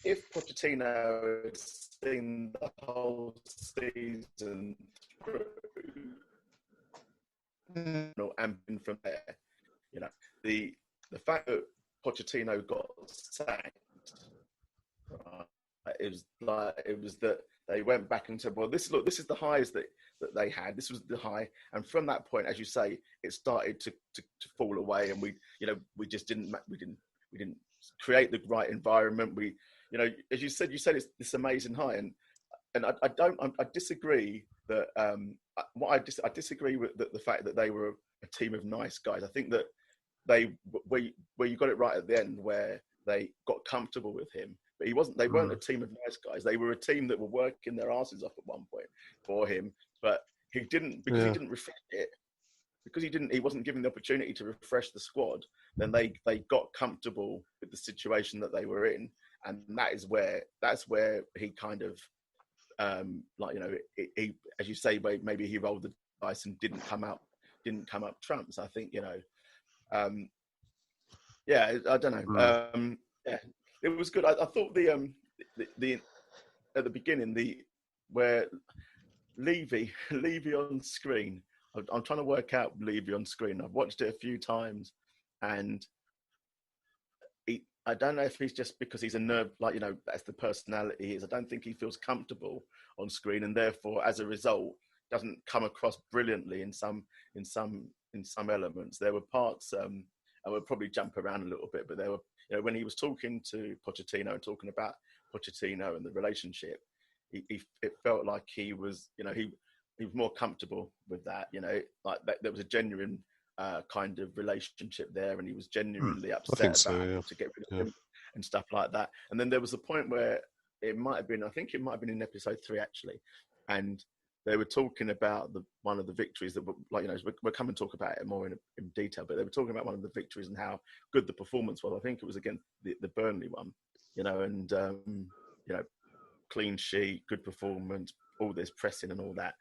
if Pochettino had seen the whole season through, and been from there, the fact that Pochettino got sacked, it was that they went back and said, well, this is the highs that they had. This was the high, and from that point, as you say, it started to fall away, and we just didn't create the right environment. We, as you said it's this amazing high, and I disagree that I disagree with the fact that they were a team of nice guys. I think that where you got it right at the end, where they got comfortable with him, but they weren't a team of nice guys. They were a team that were working their asses off at one point for him, but he didn't refresh it. Because he wasn't given the opportunity to refresh the squad, then they got comfortable with the situation that they were in, and that's where he kind of he, as you say, maybe he rolled the dice and didn't come up trumps. I think I don't know. It was good. I thought the at the beginning where Levy on screen. I'm trying to work out Levy on screen. I've watched it a few times, and I don't know if he's just because he's a nerd, that's the personality he is. I don't think he feels comfortable on screen, and therefore, as a result, doesn't come across brilliantly in some elements. There were parts, I would probably jump around a little bit, but there were, when he was talking to Pochettino and talking about Pochettino and the relationship, it felt like he was, he was more comfortable with that, like that, there was a genuine kind of relationship there, and he was genuinely upset to get rid of him and stuff like that. And then there was a point where I think it might have been in episode 3 actually, and they were talking about one of the victories that we'll come and talk about it more in detail, but they were talking about one of the victories and how good the performance was. I think it was against the Burnley one, and clean sheet, good performance, all this pressing and all that.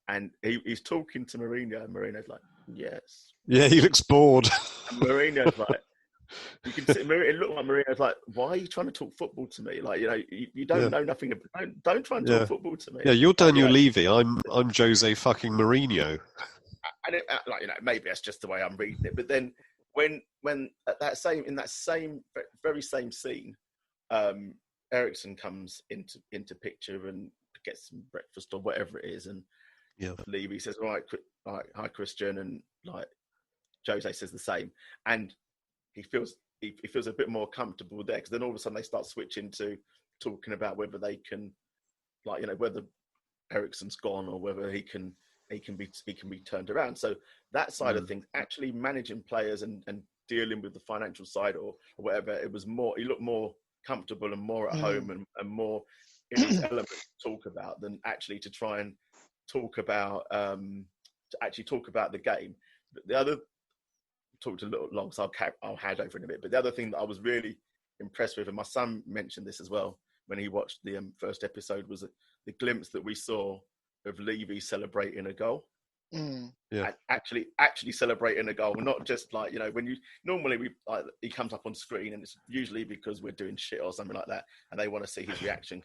And he's talking to Mourinho, and Mourinho's like, yes. Yeah, he looks bored. And Mourinho's like, you can see, it looked like Mourinho's like, why are you trying to talk football to me? Like, you don't know nothing. Don't try and talk football to me. Yeah, you're Daniel Levy. I'm Jose fucking Mourinho. And maybe that's just the way I'm reading it. But then when in that same very same scene, Ericsson comes into picture and gets some breakfast or whatever it is, and Levy says, all right, hi Christian, and like Jose says the same, and he feels a bit more comfortable there, because then all of a sudden they start switching to talking about whether they can, whether Ericsson's gone or whether he can be turned around. So that side of things, actually managing players and dealing with the financial side or whatever, it was more, he looked more comfortable and more at home and more in his element to talk about than actually to try and talk about the game. But the other, talked a little long, so I'll hand over in a bit. But the other thing that I was really impressed with, and my son mentioned this as well when he watched the first episode, was the glimpse that we saw of Levy celebrating a goal. Actually celebrating a goal, not just like, when normally he comes up on screen and it's usually because we're doing shit or something like that, and they want to see his reaction.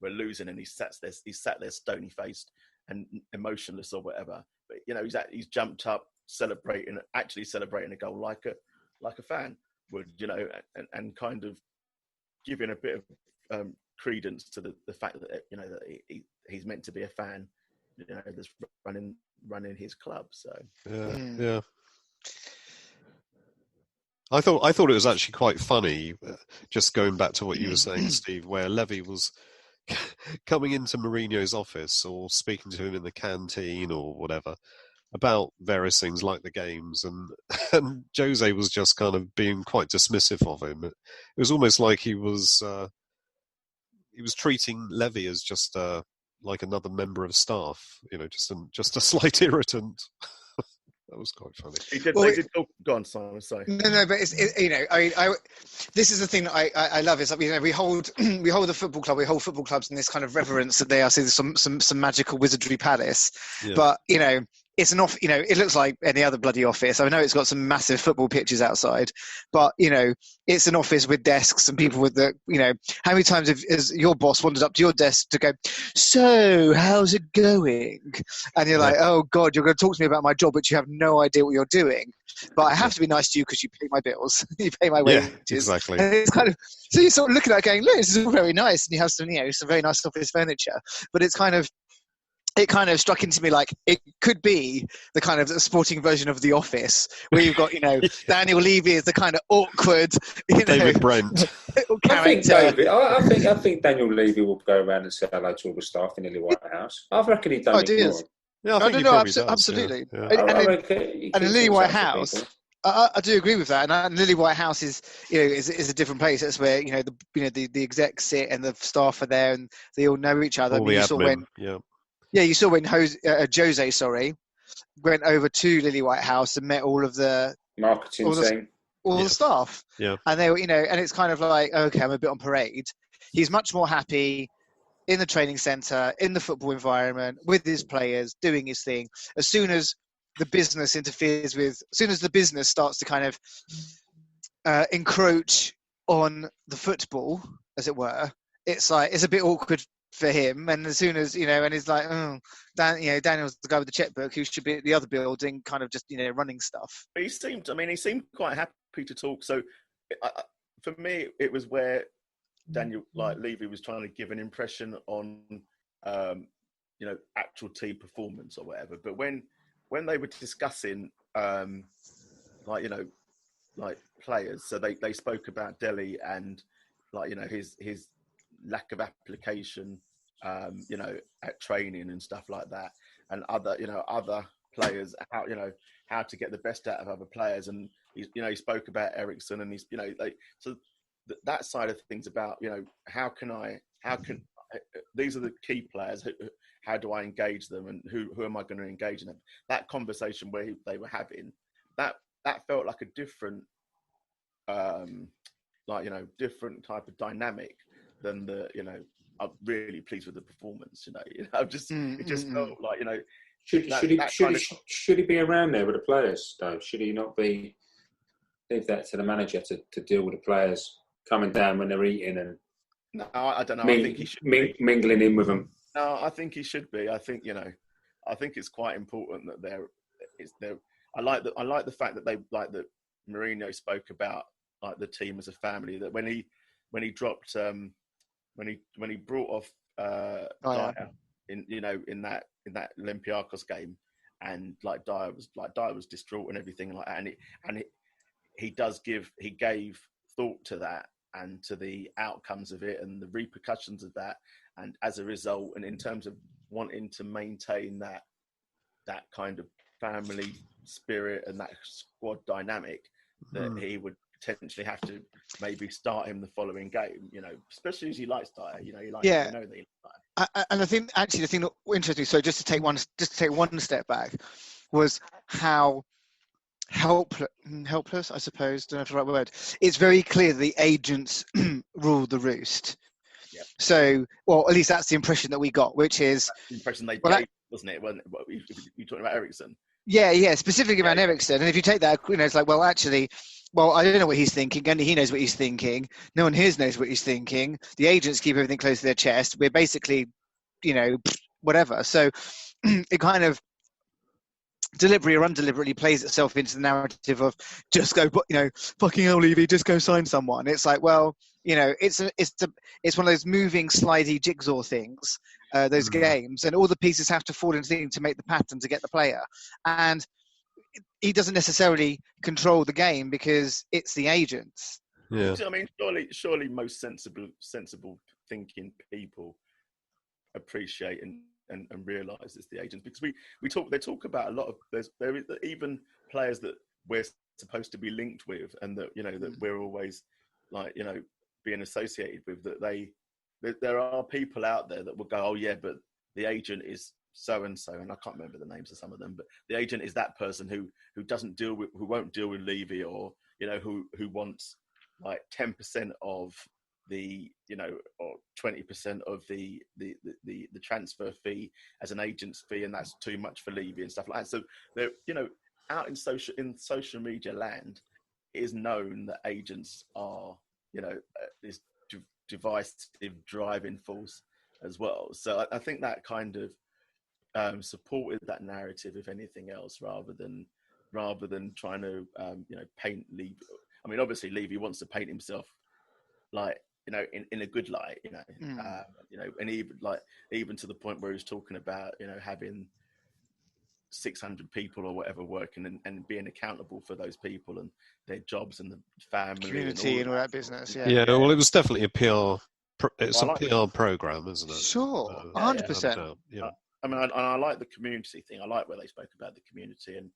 We're losing, and he's sat there stony faced and emotionless or whatever. But he's jumped up, celebrating a goal like a fan would, and kind of giving a bit of credence to the fact that that he's meant to be a fan, that's running his club. So yeah. I thought it was actually quite funny, just going back to what you were saying, Steve, where Levy was coming into Mourinho's office or speaking to him in the canteen or whatever about various things like the games, and Jose was just kind of being quite dismissive of him. It was almost like he was treating Levy as just like another member of staff, just a slight irritant. That was quite funny. Go on, Simon. Sorry. No, but this is the thing that I love is that we hold the football club, we hold football clubs in this kind of reverence that they are some magical wizardry palace. Yeah. But it's an off, it looks like any other bloody office. I know it's got some massive football pitches outside, but it's an office with desks and people with how many times has your boss wandered up to your desk to go, so how's it going? And you're like, oh God, you're going to talk to me about my job, but you have no idea what you're doing. But I have to be nice to you because you pay my bills, you pay my wages. Exactly. And it's kind of, so you're sort of looking at it going, look, this is all very nice. And you have some very nice office furniture, but it kind of struck into me like it could be the kind of sporting version of The Office, where you've got, Daniel Levy is the kind of awkward, David Brent character. I think Daniel Levy will go around and say hello to all the staff in the White House. I reckon he don't ignore him. Yeah, I think he probably does. Absolutely. Yeah. And in Lily White House, I do agree with that. And Lily White House is a different place. That's where the execs sit and the staff are there and they all know each other. All the admin. You saw when José, went over to Lily White House and met all of the marketing team, all the staff. Yeah. And they were, and it's kind of like, okay, I'm a bit on parade. He's much more happy in the training centre, in the football environment, with his players, doing his thing. As soon as the business starts to kind of encroach on the football, as it were, it's a bit awkward for him. And as soon as and he's like, Daniel's the guy with the checkbook who should be at the other building, kind of just running stuff. He seemed quite happy to talk. So for me, it was where Daniel Levy was trying to give an impression on actual team performance or whatever. But when they were discussing players, so they spoke about Delhi and his lack of application at training and stuff like that, and other players, how to get the best out of other players. And he spoke about Ericsson, and that side of things about how can these are the key players, how do I engage them, and who am I going to engage in them? That conversation where they were having that felt like a different different type of dynamic than I'm really pleased with the performance. It just felt like should he be around there with the players though? Should he not be leave that to the manager to deal with the players coming down when they're eating and no, I don't know. I think he should mingling in with them. No, I think he should be. I think it's quite important that there. I like the fact that that Mourinho spoke about the team as a family. That when he dropped when he brought off Dyer in that Olympiacos game, and Dyer was distraught and everything like that, and he gave thought to that and to the outcomes of it and the repercussions of that, and as a result, and in terms of wanting to maintain that kind of family spirit and that squad dynamic, that he would potentially have to maybe start him the following game, especially as he likes Dyer, he likes that he likes Dyer. And I think actually the thing that interested me, so just to take one step back, was how helpless, I suppose, don't know if it's the right word. It's very clear the agents rule the roost. Yep. So, well, at least that's the impression that we got, which is that's the impression they gave, wasn't it? When you talking about Ericsson? Yeah, specifically about Ericsson. And if you take that, it's like, well, actually, I don't know what he's thinking. Only he knows what he's thinking. No one here knows what he's thinking. The agents keep everything close to their chest. We're basically, whatever. So it kind of deliberately or undeliberately plays itself into the narrative of just go, fucking hell, Levy, just go sign someone. It's like, well, it's one of those moving, slidey jigsaw things, those games, and all the pieces have to fall into things to make the pattern to get the player. And he doesn't necessarily control the game because it's the agents. Yeah. I mean, surely most sensible thinking people appreciate and realise it's the agents, because they talk about a lot of there is even players that we're supposed to be linked with, and that that we're always being associated with, that there are people out there that will go, oh yeah, but the agent is so and so, and I can't remember the names of some of them, but the agent is that person who won't deal with Levy, or who wants 10% of the or 20% of the transfer fee as an agent's fee, and that's too much for Levy and stuff like that. So they're out in social media land, it is known that agents are this divisive driving force as well. So I think that kind of supported that narrative, if anything else, rather than trying to paint Levy. I mean, obviously Levy wants to paint himself like in a good light, and even to the point where he's talking about having 600 people or whatever working and being accountable for those people and their jobs and the family, community, and all that business. Yeah. Well, it was definitely a PR. It's a PR program, isn't it? Sure, 100%. Yeah. I mean, I like the community thing. I like where they spoke about the community and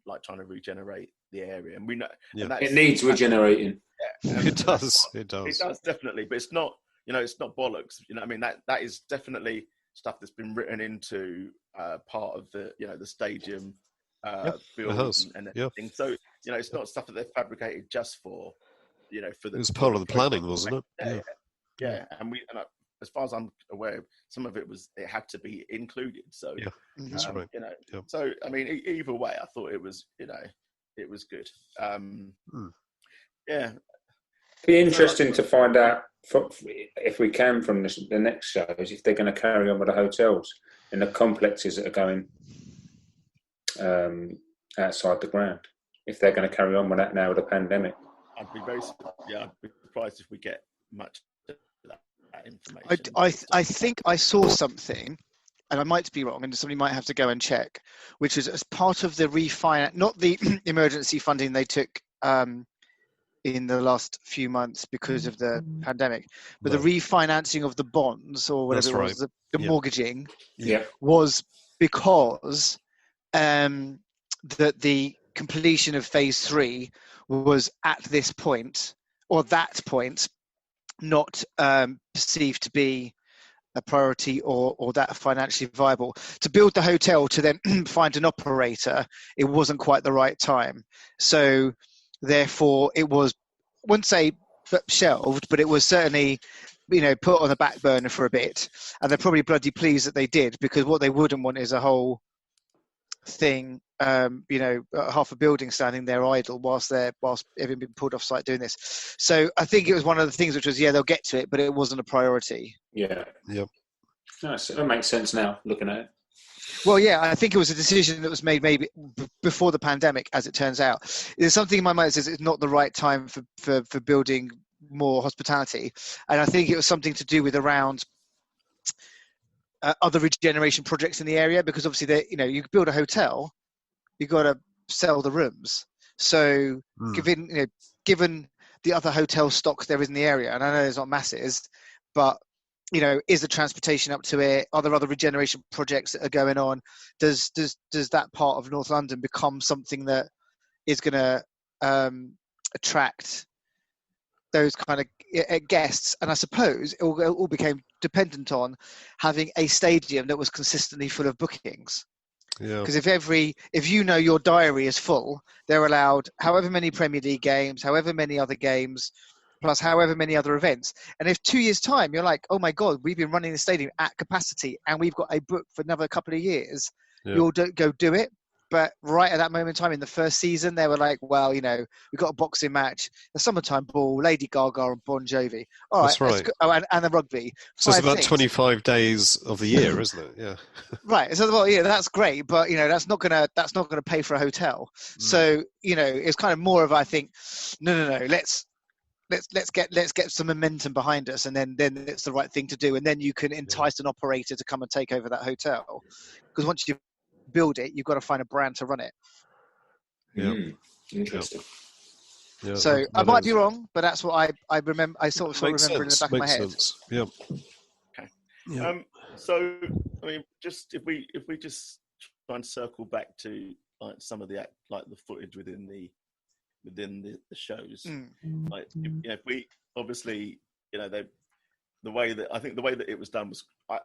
like trying to regenerate the area. And we know it needs regenerating. It does. It does definitely, but it's not. It's not bollocks. I mean, that is definitely stuff that's been written into part of the the stadium build and everything. So it's not stuff that they've fabricated just for for the. It was part of the planning, wasn't it? Yeah. And as far as I'm aware, some of it had to be included. So that's right. So I mean, either way, I thought it was it was good. Yeah. Be interesting to find out if we can from the next shows if they're going to carry on with the hotels and the complexes that are going outside the ground. If they're going to carry on with that now with the pandemic, I'd be surprised if we get much of that information. I think I saw something, and I might be wrong, and somebody might have to go and check, which is as part of the refinance, not the emergency funding they took in the last few months because of the pandemic, but the refinancing of the bonds or whatever it was, the mortgaging, was because that the completion of phase 3 was at this point or that point not perceived to be a priority or that financially viable. To build the hotel to then find an operator, it wasn't quite the right time. So therefore it was, I wouldn't say shelved, but it was certainly put on the back burner for a bit. And they're probably bloody pleased that they did, because what they wouldn't want is a whole thing, half a building standing there idle whilst having been pulled off site doing this. So I think it was one of the things which was, they'll get to it, but it wasn't a priority. Yeah. Yep. Nice. That makes sense now, looking at it. Well, yeah, I think it was a decision that was made maybe before the pandemic, as it turns out. There's something in my mind that says it's not the right time for building more hospitality. And I think it was something to do with around other regeneration projects in the area, because obviously, you build a hotel, you've got to sell the rooms. So given the other hotel stock there is in the area, and I know there's not masses, but is the transportation up to it? Are there other regeneration projects that are going on? Does that part of North London become something that is going to attract those kind of guests? And I suppose it all became dependent on having a stadium that was consistently full of bookings. Yeah. Because if your diary is full, they're allowed however many Premier League games, however many other games, plus however many other events. And if 2 years' time, you're like, oh my God, we've been running the stadium at capacity and we've got a book for another couple of years, you'll go do it. But right at that moment in time in the first season, they were like, well, we've got a boxing match, the summertime ball, Lady Gaga and Bon Jovi. All right. That's right. And the rugby. So it's about 25 days of the year, isn't it? Yeah. Right. So, that's great, but that's not gonna pay for a hotel. So, it's kind of more of, I think, no, let's get some momentum behind us, and then it's the right thing to do, and then you can entice an operator to come and take over that hotel, because once you build it, you've got to find a brand to run it. Interesting. Yeah, so I might be wrong, but that's what I remember. I sort of remember in the back of my head. Sense. Yeah. Okay. Yeah. So I mean, just if we just try and circle back to like some of the footage within the shows, like if we obviously the way that it was done was I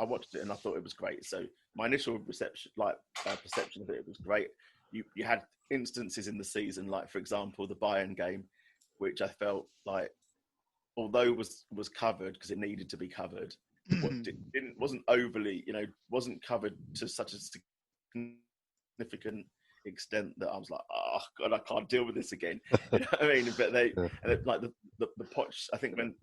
watched it and I thought it was great. So my initial perception of it was great. You had instances in the season, like for example the Bayern game, which I felt like although was covered because it needed to be covered, wasn't overly, wasn't covered to such a significant extent that I was like, oh God, I can't deal with this again. You know what I mean? But like the Poch, I think when